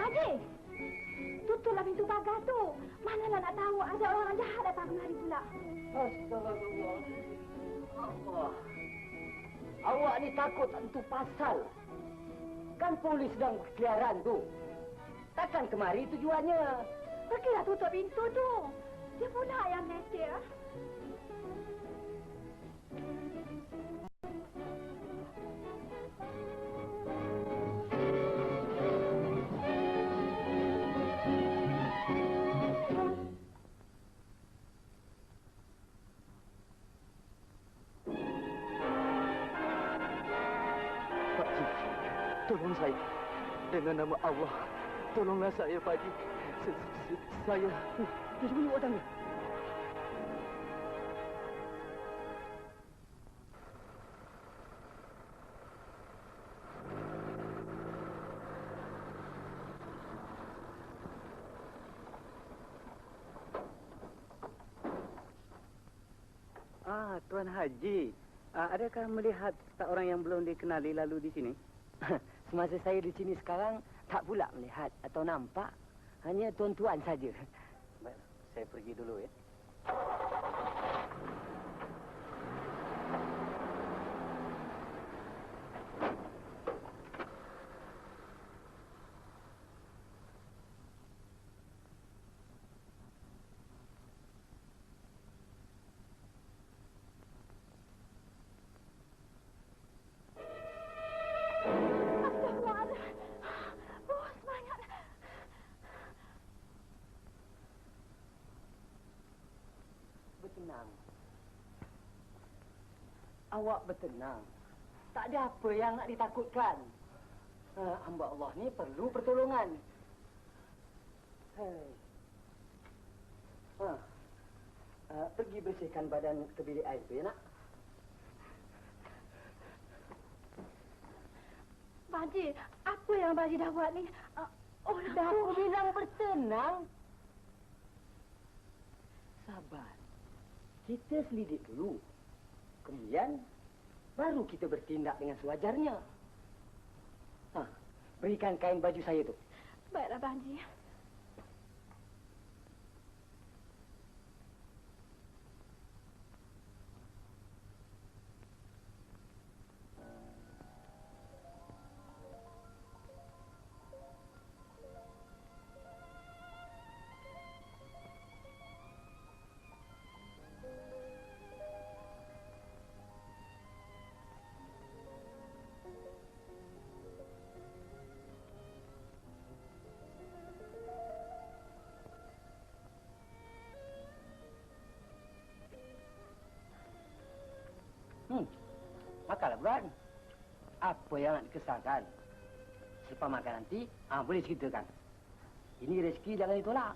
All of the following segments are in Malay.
Haji, tutuplah pintu pagar tu. Manalah nak tahu ada orang jahat datang kemari pula. Astagfirullah. Allah. Awak ni takut tentu pasal. Kan polis sedang berkeliaran tu. Takkan kemari tujuannya. Pergilah tutup pintu tu. Dia pula yang meter. Tolong saya. Dengan nama Allah, tolonglah saya, Pak Haji. Saya... Dia sembunyi kat tangga. Tuan Haji. Adakah melihat orang yang belum dikenali lalu di sini? Semasa saya di sini sekarang, tak pula melihat atau nampak. Hanya tuan-tuan saja. Baik, saya pergi dulu ya. Bertenang. Awak bertenang. Tak ada apa yang nak ditakutkan. Hamba Allah ni perlu pertolongan. Pergi bersihkan badan ke bilik air tu ya nak? Pak Haji, apa yang Pak Haji dah buat ni? Dah aku bilang bertenang. Sabar. Kita selidik dulu. Kemudian, baru kita bertindak dengan sewajarnya. Berikan kain baju saya tu. Baiklah, Pak Haji. Makanlah bulan. Apa yang nak dikesalkan? Selepas makan nanti, boleh ceritakan. Ini rezeki jangan ditolak.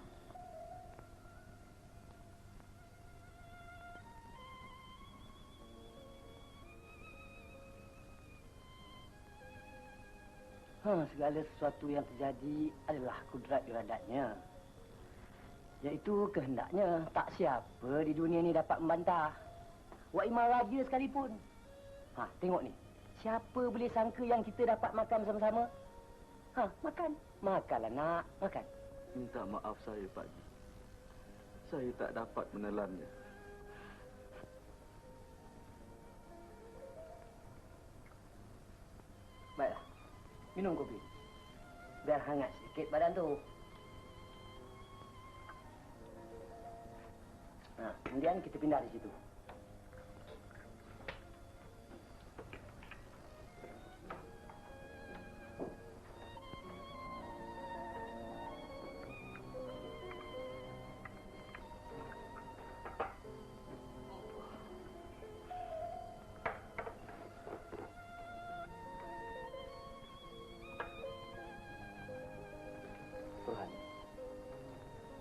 Segala sesuatu yang terjadi adalah kudrat iradatnya. Iaitu kehendaknya. Tak siapa di dunia ini dapat membantah. Wak Imam Raja sekalipun. Tengok ni. Siapa boleh sangka yang kita dapat makan bersama-sama? Makan. Makanlah nak. Makan. Minta maaf saya, Pak Haji. Saya tak dapat menelannya. Baiklah. Minum kopi. Biar hangat sikit badan tu. Kemudian kita pindah di situ.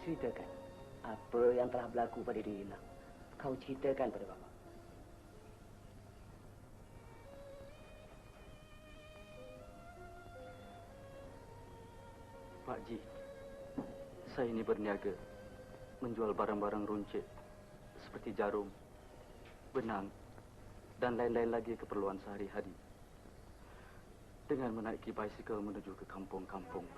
Ceritakan apa yang telah berlaku pada diri Ina. Kau ceritakan pada Bapa. Pak Haji, saya ini berniaga menjual barang-barang runcit seperti jarum, benang, dan lain-lain lagi keperluan sehari-hari. Dengan menaiki basikal menuju ke kampung-kampung.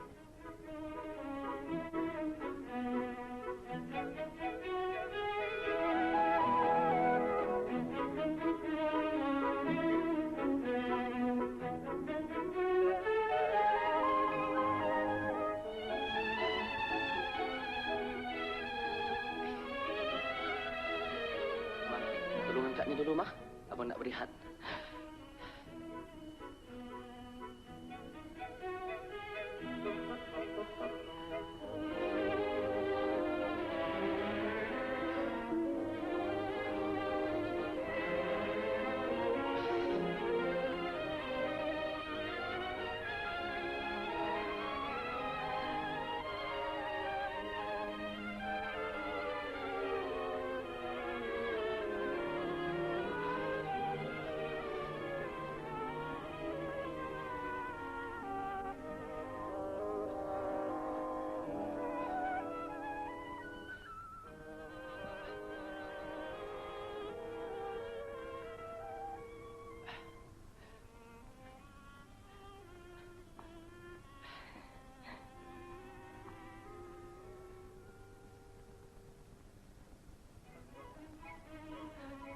rumah. Abang nak berehat.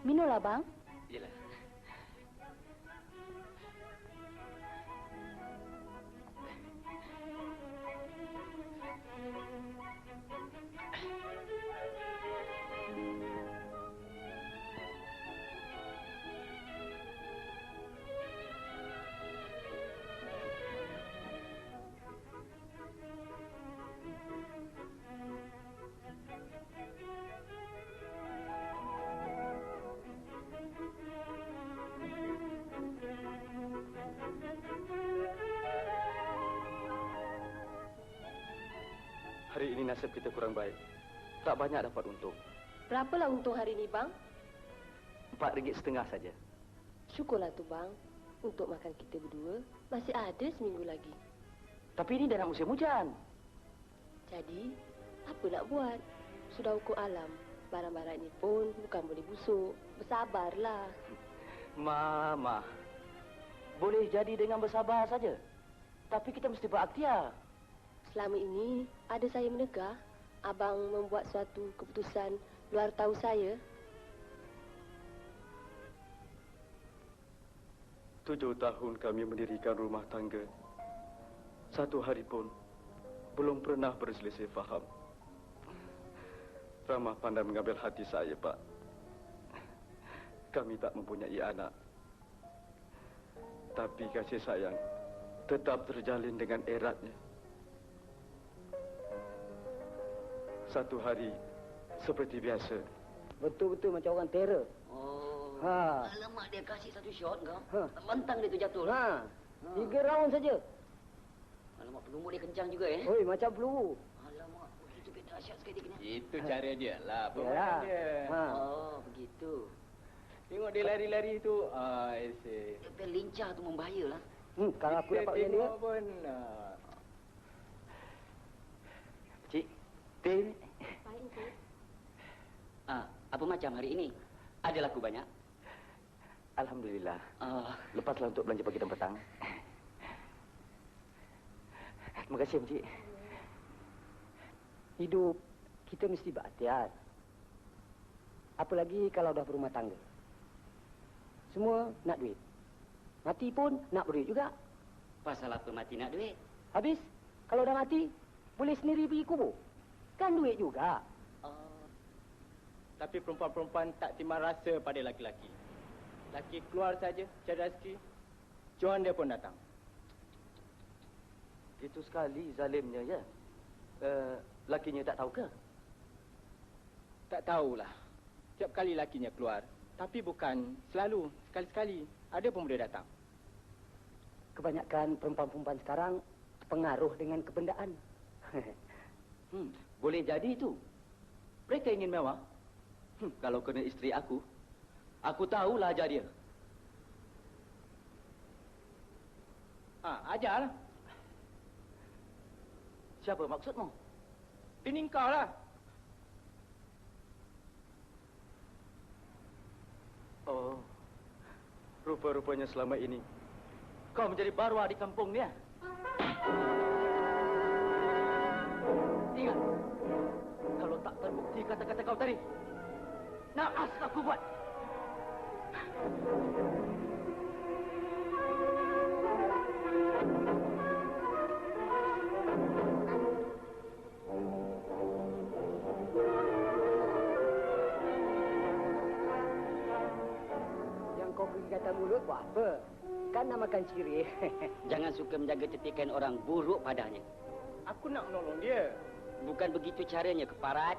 Minumlah, bang. Yelah. Hari ini nasib kita kurang baik. Tak banyak dapat untung. Berapalah untung hari ini, bang? RM4.50 saja. Syukurlah tu, bang. Untuk makan kita berdua, masih ada seminggu lagi. Tapi ini dah nak musim hujan. Jadi, apa nak buat? Sudah hukum alam. Barang-barang ini pun bukan boleh busuk. Bersabarlah. Mama, boleh jadi dengan bersabar saja. Tapi kita mesti berakhtiar. Selama ini, ada saya menegah. Abang membuat suatu keputusan luar tahu saya. 7 tahun kami mendirikan rumah tangga. Satu hari pun belum pernah berselisih faham. Ramah pandai mengambil hati saya, Pak. Kami tak mempunyai anak. Tapi kasih sayang tetap terjalin dengan eratnya. Satu hari seperti biasa. Betul-betul macam orang terror. Oh. Ha. Alamak, dia kasih satu shot kau. Ha. Mentang dia tu jatuh. Ha. 3 round saja. Alamak, pelumur dia kencang juga eh. Oi, macam peluru. Alamak, begitu ke dahsyat sekali kena. Itu cara dia lah. Yalah. Permainan dia. Ha. Oh, begitu. Tengok dia lari-lari tu. I see. Dia lincah tu membahayalah. Kalau aku Kita dapat macam dia. tengok pun. Cik, teh ni. Baik, Encik. Apa macam hari ini? Ada laku banyak? Alhamdulillah. Lepaslah untuk belanja pagi dan petang. Terima kasih, Encik. Hidup kita mesti berikhtiar. Apalagi kalau dah berumah tangga. Semua nak duit. Mati pun nak duit juga. Pasal apa mati nak duit? Habis, kalau dah mati, boleh sendiri pergi kubur. Kan duit juga. Tapi perempuan-perempuan tak timbang rasa pada laki-laki. Laki keluar saja, cari rezeki. Cuan dia pun datang. Itu sekali zalimnya, ya? Lakinya tak tahu ke? Tak tahulah. Setiap kali lakinya keluar. Tapi bukan selalu, sekali-sekali. Ada pun boleh datang. Kebanyakan perempuan-perempuan sekarang terpengaruh dengan kebendaan. Boleh jadi itu. Mereka ingin mewah. Kalau kena isteri aku tahulah ajar dia. Ajarlah. Siapa maksudmu? Bini kau lah. Oh, rupa-rupanya selama ini kau menjadi barwa di kampung ni, ya? Ingat, kalau tak terbukti kata-kata kau tadi, naas aku buat. kata mulut buat apa? Kan nak makan sirih. Jangan suka menjaga titikan orang buruk padanya. Aku nak menolong dia. Bukan begitu caranya, keparat.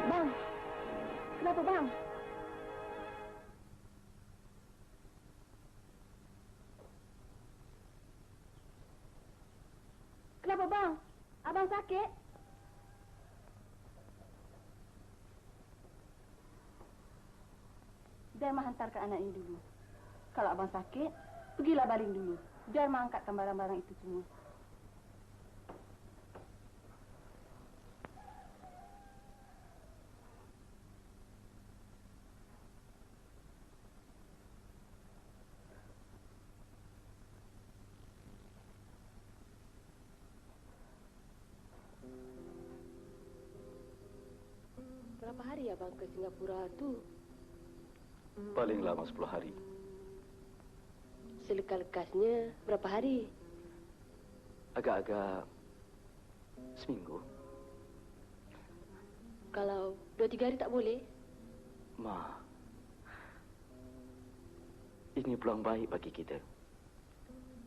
Bang, kenapa bang? Kenapa bang? Abang sakit? Biar Mak hantarkan anak ini dulu. Kalau abang sakit, pergilah baling dulu. Biar Mak angkatkan barang-barang itu semua. Berapa hari abang ke Singapura tu? Paling lama 10 hari. Selekas-lekasnya berapa hari? Agak-agak seminggu. Kalau 2-3 hari tak boleh? Ma, ini peluang baik bagi kita.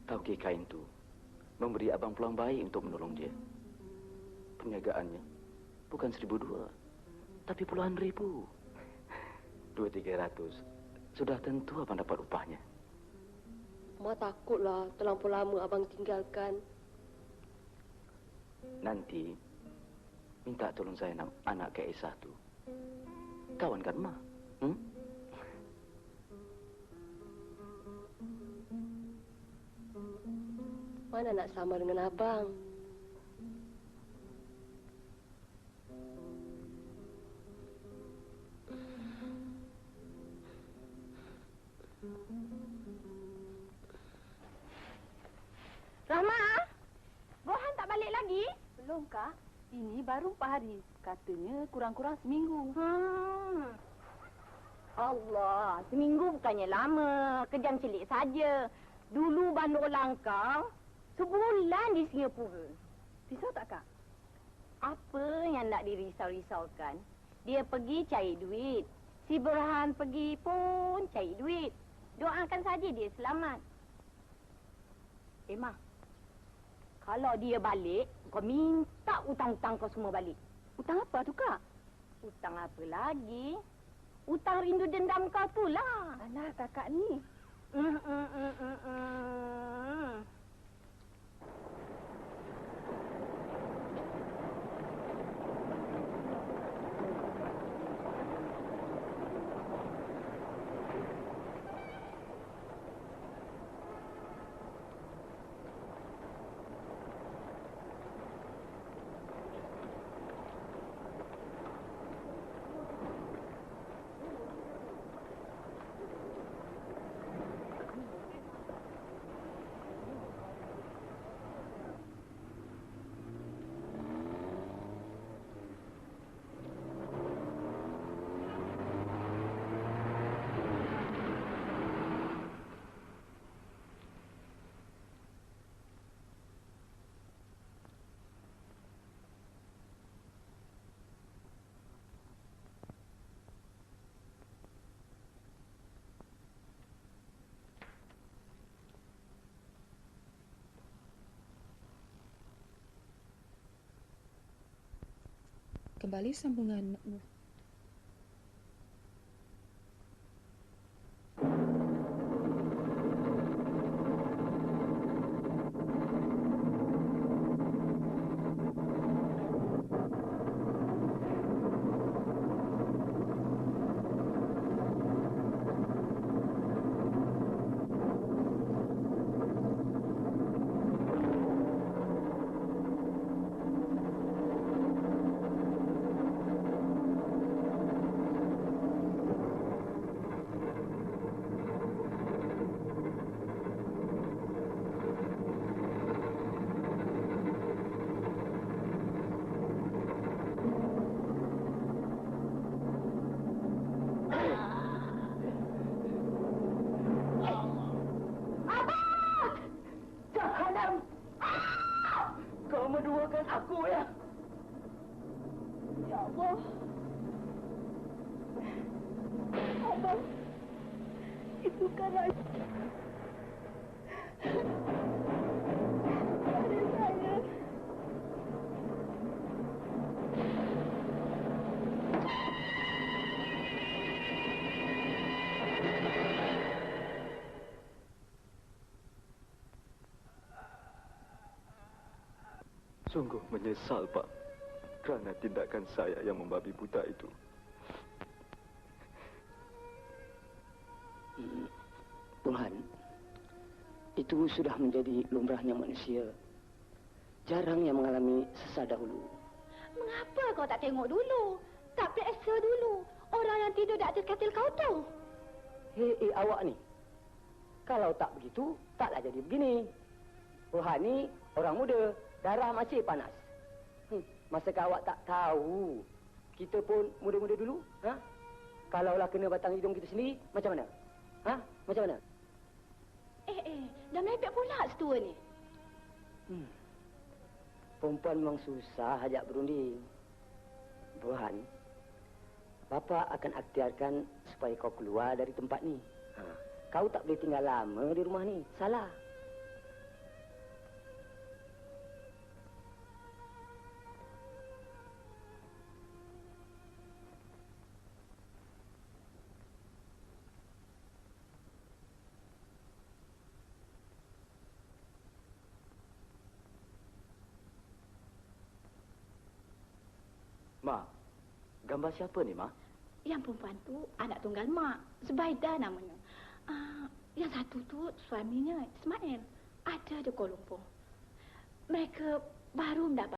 Tauke kain tu memberi abang peluang baik untuk menolong dia. Perniagaannya bukan 1,200, tapi puluhan ribu. 200-300 sudah tentu abang dapat upahnya. Mak takutlah terlampau lama abang tinggalkan. Nanti minta tolong saya anak Kak Esah tu. Kawan kan, Ma? Mana nak sama dengan abang? Rahma, Rohan tak balik lagi? Belum, Kak. Ini baru 4 hari. Katanya kurang-kurang seminggu. Allah, seminggu bukannya lama. Kejam celik saja. Dulu Bandar Langkang, sebulan di Singapura. Risau tak, Kak? Apa yang nak dirisau-risaukan? Dia pergi cari duit. Si Berhan pergi pun cari duit. Doakan saja dia selamat. Mak, kalau dia balik, kau minta hutang-hutang kau semua balik. Hutang apa tu, Kak? Hutang apa lagi? Hutang rindu dendam kau tu lah. Alah, kakak ni. kembali sambunganmu. Kau menduakan aku, ya? Ya Allah. Abang, itu kan adik saya. Sungguh menyesal, Pak, kerana tindakan saya yang membabi buta itu. Tuhan, itu sudah menjadi lumrahnya manusia. Jarang yang mengalami sesal dahulu. Mengapa kau tak tengok dulu? Tak periksa dulu orang yang tidur di atas katil kau tu? Hei, awak ni. Kalau tak begitu, taklah jadi begini. Tuhan ni orang muda. Darah masih panas. Masakah awak tak tahu? Kita pun muda-muda dulu. Ha? Kalaulah kena batang hidung kita sendiri, macam mana? Ha? Macam mana? Dah merepek pula setua ni. Perempuan memang susah ajak berunding. Burhan, Bapa akan ikhtiarkan supaya kau keluar dari tempat ni. Kau tak boleh tinggal lama di rumah ni. Salah. Ma, gambar siapa ni, Ma? Yang perempuan tu anak tunggal mak. Zubaidah namanya. Yang satu tu suaminya Ismail. Ada di Kuala Lumpur. Mereka baru mendapat